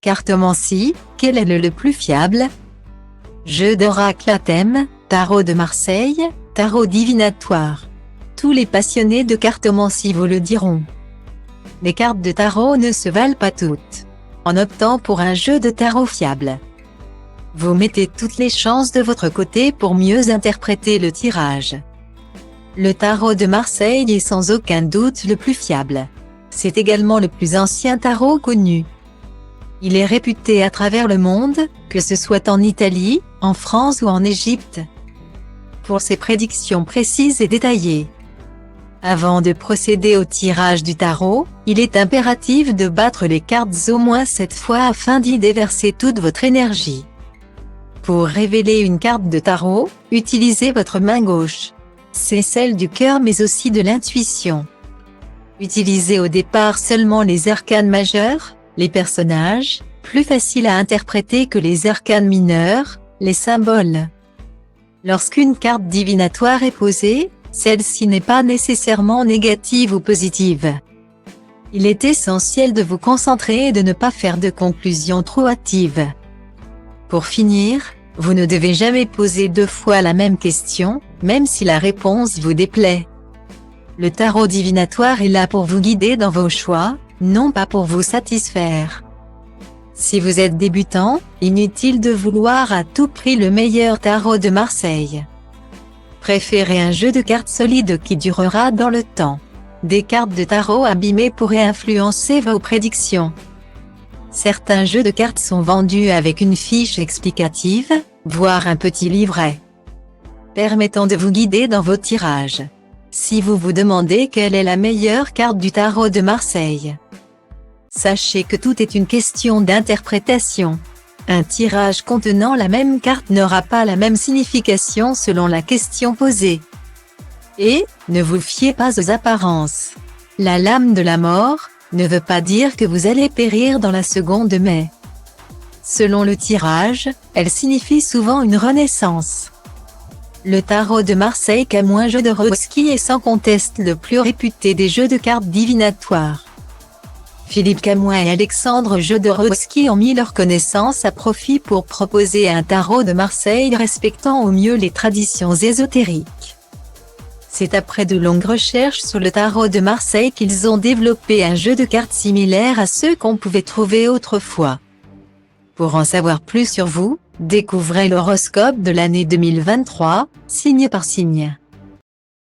Cartomancie, quel est le plus fiable? Jeu d'oracle à thème, tarot de Marseille, tarot divinatoire. Tous les passionnés de cartomancie vous le diront. Les cartes de tarot ne se valent pas toutes. En optant pour un jeu de tarot fiable, vous mettez toutes les chances de votre côté pour mieux interpréter le tirage. Le tarot de Marseille est sans aucun doute le plus fiable. C'est également le plus ancien tarot connu. Il est réputé à travers le monde, que ce soit en Italie, en France ou en Égypte, pour ses prédictions précises et détaillées. Avant de procéder au tirage du tarot, il est impératif de battre les cartes au moins 7 fois afin d'y déverser toute votre énergie. Pour révéler une carte de tarot, utilisez votre main gauche. C'est celle du cœur mais aussi de l'intuition. Utilisez au départ seulement les arcanes majeurs, les personnages, plus faciles à interpréter que les arcanes mineurs, les symboles. Lorsqu'une carte divinatoire est posée, celle-ci n'est pas nécessairement négative ou positive. Il est essentiel de vous concentrer et de ne pas faire de conclusions trop hâtives. Pour finir, vous ne devez jamais poser 2 fois la même question, même si la réponse vous déplaît. Le tarot divinatoire est là pour vous guider dans vos choix, non pas pour vous satisfaire. Si vous êtes débutant, inutile de vouloir à tout prix le meilleur tarot de Marseille. Préférez un jeu de cartes solide qui durera dans le temps. Des cartes de tarot abîmées pourraient influencer vos prédictions. Certains jeux de cartes sont vendus avec une fiche explicative, voire un petit livret permettant de vous guider dans vos tirages. Si vous vous demandez quelle est la meilleure carte du tarot de Marseille, sachez que tout est une question d'interprétation. Un tirage contenant la même carte n'aura pas la même signification selon la question posée. Et, ne vous fiez pas aux apparences. La lame de la mort ne veut pas dire que vous allez périr dans la seconde mais, selon le tirage, elle signifie souvent une renaissance. Le tarot de Marseille Camoin Jodorowsky est sans conteste le plus réputé des jeux de cartes divinatoires. Philippe Camoin et Alexandre Jodorowsky ont mis leur connaissance à profit pour proposer un tarot de Marseille respectant au mieux les traditions ésotériques. C'est après de longues recherches sur le tarot de Marseille qu'ils ont développé un jeu de cartes similaire à ceux qu'on pouvait trouver autrefois. Pour en savoir plus sur vous, découvrez l'horoscope de l'année 2023, signe par signe.